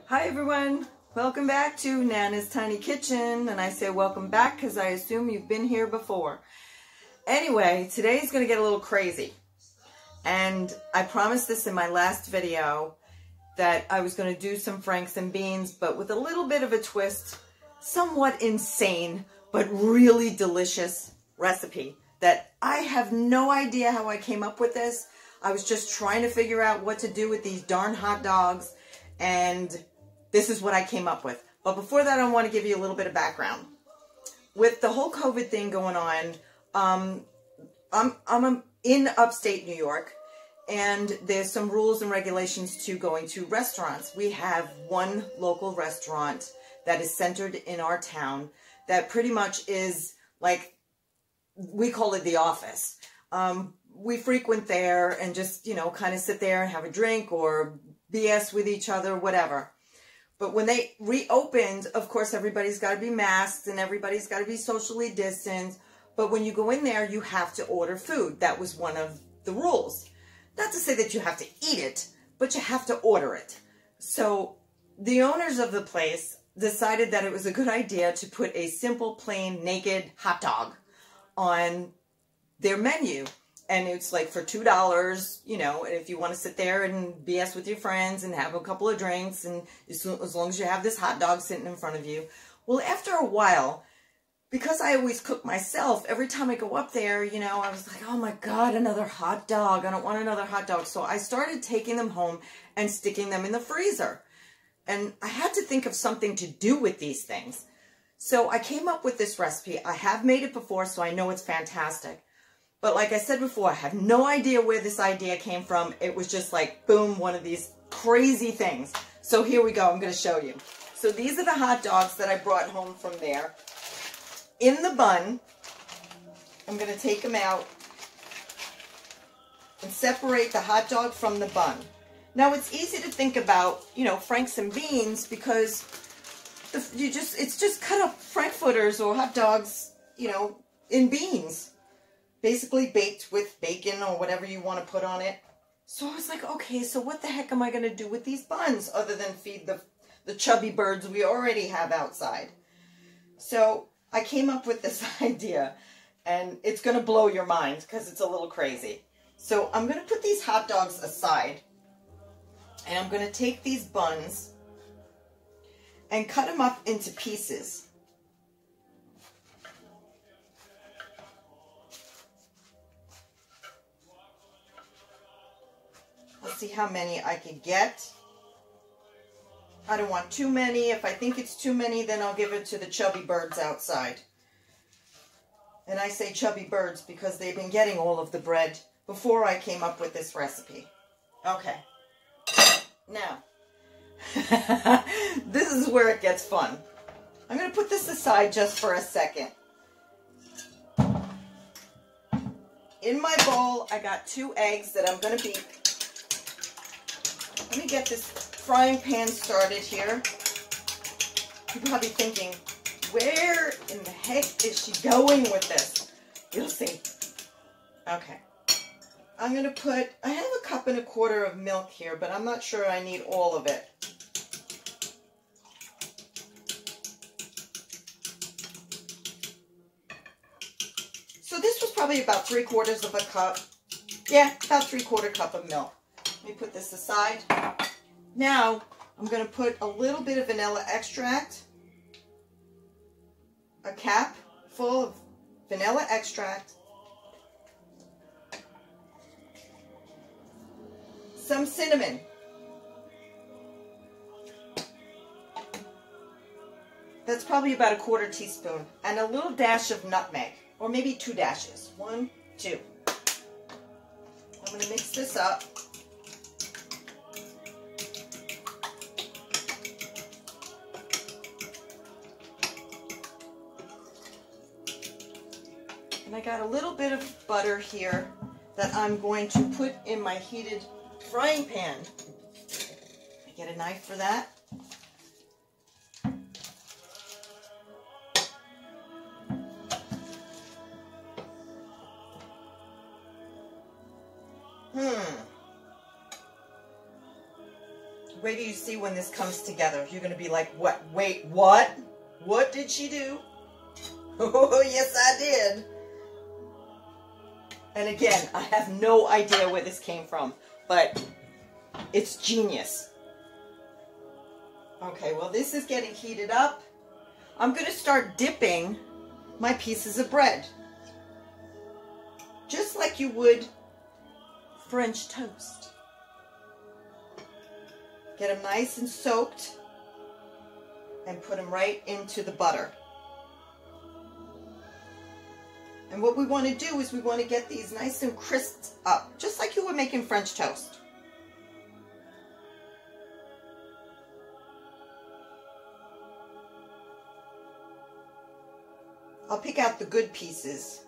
Hi everyone, welcome back to Nana's Tiny Kitchen, and I say welcome back because I assume you've been here before. Anyway, today's going to get a little crazy, and I promised this in my last video that I was going to do some Franks and beans, but with a little bit of a twist, somewhat insane, but really delicious recipe that I have no idea how I came up with this. I was just trying to figure out what to do with these darn hot dogs, and this is what I came up with. But before that, I want to give you a little bit of background. With the whole COVID thing going on, I'm in upstate New York, and there's some rules and regulations to going to restaurants. We have one local restaurant that is centered in our town that pretty much is like, we call it the office. We frequent there and just, kind of sit there and have a drink or BS with each other, whatever. But when they reopened, of course, everybody's got to be masked and everybody's got to be socially distanced. But when you go in there, you have to order food. That was one of the rules. Not to say that you have to eat it, but you have to order it. So the owners of the place decided that it was a good idea to put a simple, plain, naked hot dog on their menu. And it's like for $2, and if you want to sit there and BS with your friends and have a couple of drinks, and as long as you have this hot dog sitting in front of you. Well, after a while, because I always cook myself, every time I go up there, I was like, oh my God, another hot dog. I don't want another hot dog. So I started taking them home and sticking them in the freezer. And I had to think of something to do with these things. So I came up with this recipe. I have made it before, so I know it's fantastic. But like I said before, I have no idea where this idea came from. It was just like, boom, one of these crazy things. So here we go. I'm going to show you. So these are the hot dogs that I brought home from there. In the bun, I'm going to take them out and separate the hot dog from the bun. Now, it's easy to think about, Franks and beans because it's just cut up frankfurters or hot dogs, in beans. Basically baked with bacon or whatever you want to put on it. So I was like, okay, so what the heck am I going to do with these buns other than feed the chubby birds we already have outside? So I came up with this idea, and it's going to blow your mind because it's a little crazy. So I'm going to put these hot dogs aside, and I'm going to take these buns and cut them up into pieces. Let's see how many I can get. I don't want too many. If I think it's too many, then I'll give it to the chubby birds outside. And I say chubby birds because they've been getting all of the bread before I came up with this recipe. Okay. Now, this is where it gets fun. I'm going to put this aside just for a second. In my bowl, I got 2 eggs that I'm going to beat. Let me get this frying pan started here. You're probably thinking, where in the heck is she going with this? You'll see. Okay. I'm going to put, I have a 1.25 cups of milk here, but I'm not sure I need all of it. So this was probably about 3/4 cup. Yeah, about 3/4 cup of milk. Let me put this aside. Now, I'm going to put a little bit of vanilla extract, a cap full of vanilla extract, some cinnamon, that's probably about 1/4 teaspoon, and a little dash of nutmeg, or maybe 2 dashes. 1, 2. I'm going to mix this up. And I got a little bit of butter here that I'm going to put in my heated frying pan. I get a knife for that. Wait till you see when this comes together. You're going to be like, what? Wait, what? What did she do? Oh, yes, I did. And again, I have no idea where this came from, but it's genius. Okay, well, this is getting heated up. I'm going to start dipping my pieces of bread, just like you would French toast. Get them nice and soaked and put them right into the butter. And what we want to do is we want to get these nice and crisped up, just like you were making French toast. I'll pick out the good pieces.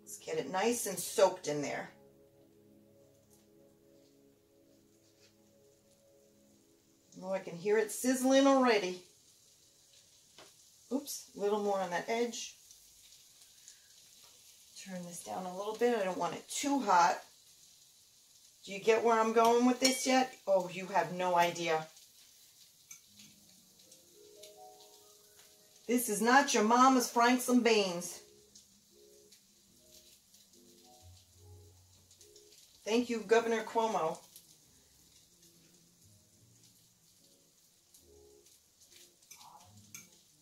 Let's get it nice and soaked in there. Oh, I can hear it sizzling already. Oops, a little more on that edge. Turn this down a little bit. I don't want it too hot. Do you get where I'm going with this yet? Oh, you have no idea. This is not your mama's Franks and beans. Thank you, Governor Cuomo.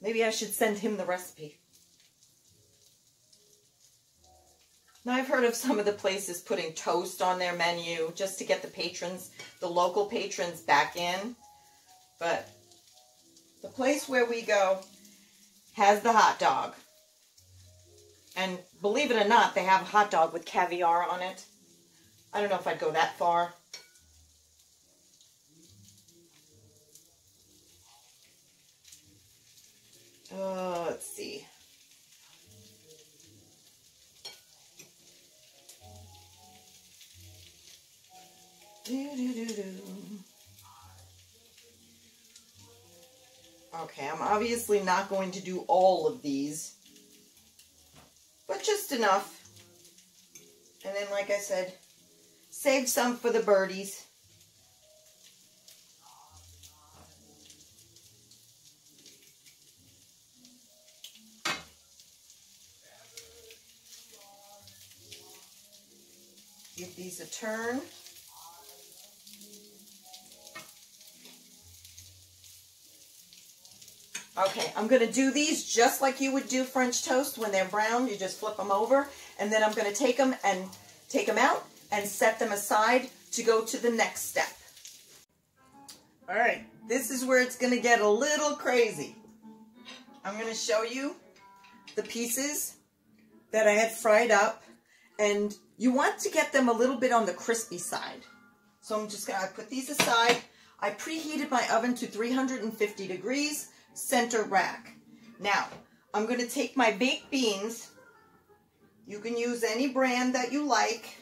Maybe I should send him the recipe. Now, I've heard of some of the places putting toast on their menu just to get the patrons, the local patrons, back in. But the place where we go has the hot dog. And believe it or not, they have a hot dog with caviar on it. I don't know if I'd go that far. Let's see. Okay, I'm obviously not going to do all of these, but just enough. And then, like I said, save some for the birdies. Give these a turn. Okay, I'm going to do these just like you would do French toast. When they're brown, you just flip them over. And then I'm going to take them out and set them aside to go to the next step. All right, this is where it's going to get a little crazy. I'm going to show you the pieces that I had fried up. And you want to get them a little bit on the crispy side. So I'm just going to put these aside. I preheated my oven to 350 degrees. Center rack. Now, I'm going to take my baked beans. You can use any brand that you like.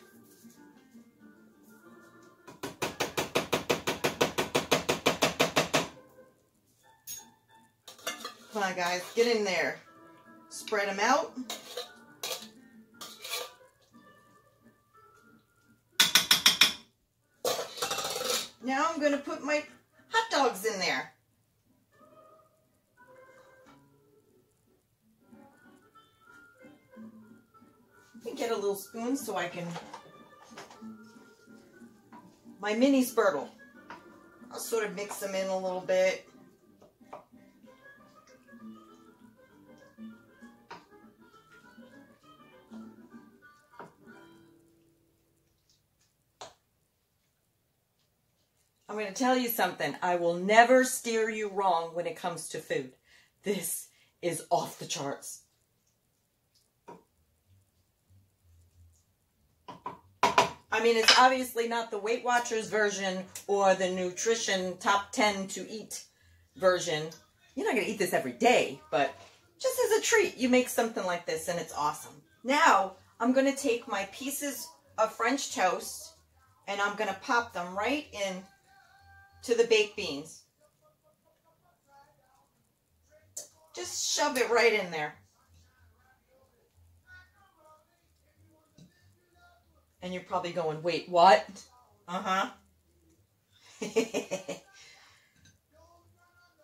Come on, guys, get in there. Spread them out. Now I'm going to put my hot dogs in there. Get a little spoon so I can, my mini spurtle. I'll sort of mix them in a little bit. I'm going to tell you something. I will never steer you wrong when it comes to food. This is off the charts. I mean, it's obviously not the Weight Watchers version or the nutrition top 10 to eat version. You're not going to eat this every day, but just as a treat, you make something like this and it's awesome. Now, I'm going to take my pieces of French toast and I'm going to pop them right in to the baked beans. Just shove it right in there. And you're probably going, wait, what? Uh-huh.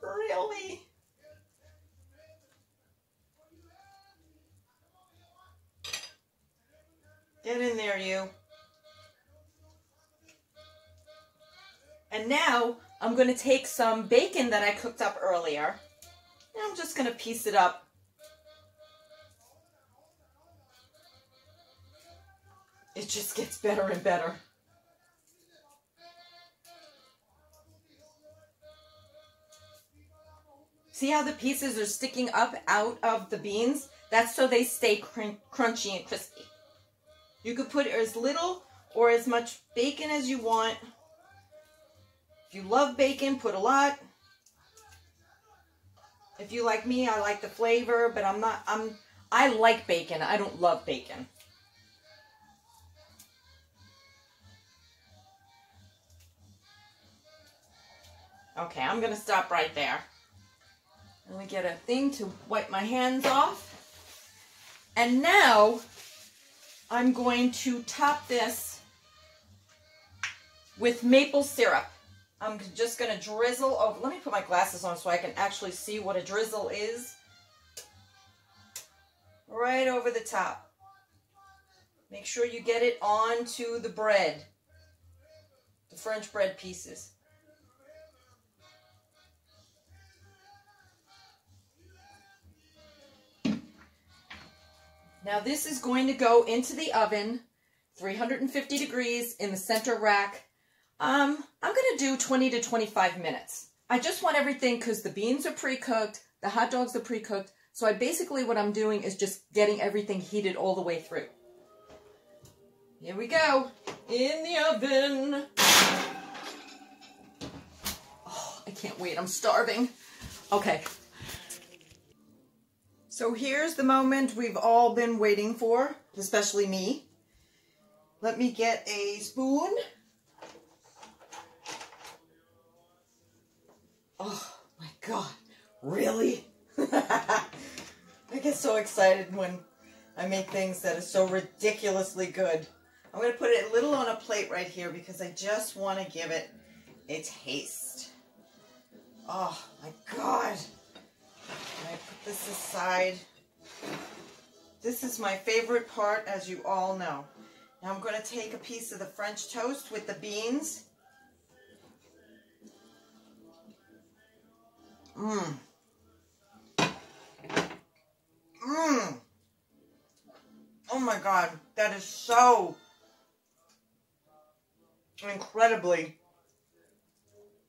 Really? Get in there, you. And now I'm going to take some bacon that I cooked up earlier. And I'm just going to piece it up. It just gets better and better. See how the pieces are sticking up out of the beans? That's so they stay crunchy and crispy. You could put as little or as much bacon as you want. If you love bacon, put a lot. If you like me, I like the flavor, but I like bacon. I don't love bacon. Okay, I'm going to stop right there. Let me get a thing to wipe my hands off. And now I'm going to top this with maple syrup. I'm just going to drizzle over. Let me put my glasses on so I can actually see what a drizzle is. Right over the top. Make sure you get it onto the bread. The French bread pieces. Now this is going to go into the oven, 350 degrees in the center rack. I'm going to do 20 to 25 minutes. I just want everything because the beans are pre-cooked, the hot dogs are pre-cooked. So basically what I'm doing is just getting everything heated all the way through. Here we go, in the oven. Oh, I can't wait, I'm starving. Okay. So here's the moment we've all been waiting for, especially me. Let me get a spoon. Oh my God, really? I get so excited when I make things that are so ridiculously good. I'm going to put it a little on a plate right here because I just want to give it a taste. Oh my God. I put this aside. This is my favorite part, as you all know. Now I'm going to take a piece of the French toast with the beans. Mmm. Mmm. Oh my God, that is so incredibly,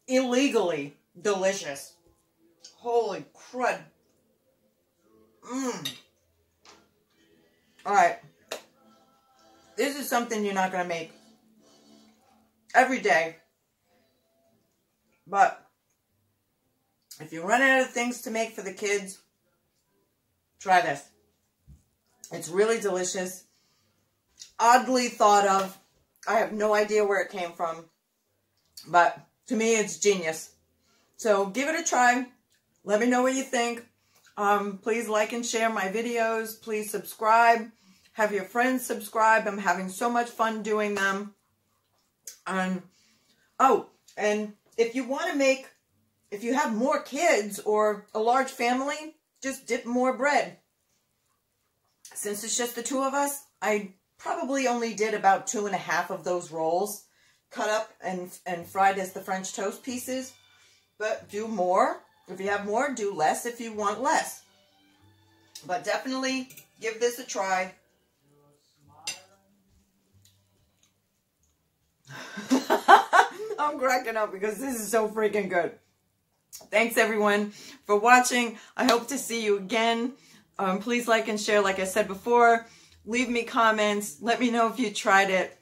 illegally delicious. Holy crud. Mmm. Alright. This is something you're not going to make every day. But if you run out of things to make for the kids, try this. It's really delicious. Oddly thought of. I have no idea where it came from. But to me, it's genius. So give it a try. Let me know what you think. Please like and share my videos. Please subscribe. Have your friends subscribe. I'm having so much fun doing them. Oh, and if you want to make, if you have more kids or a large family, just dip more bread. Since it's just the two of us, I probably only did about 2.5 of those rolls, cut up and fried as the French toast pieces. But do more. If you have more, do less if you want less. But definitely give this a try. I'm cracking up because this is so freaking good. Thanks everyone for watching. I hope to see you again. Please like and share like I said before. Leave me comments. Let me know if you tried it.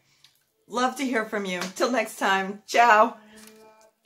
Love to hear from you. Till next time. Ciao.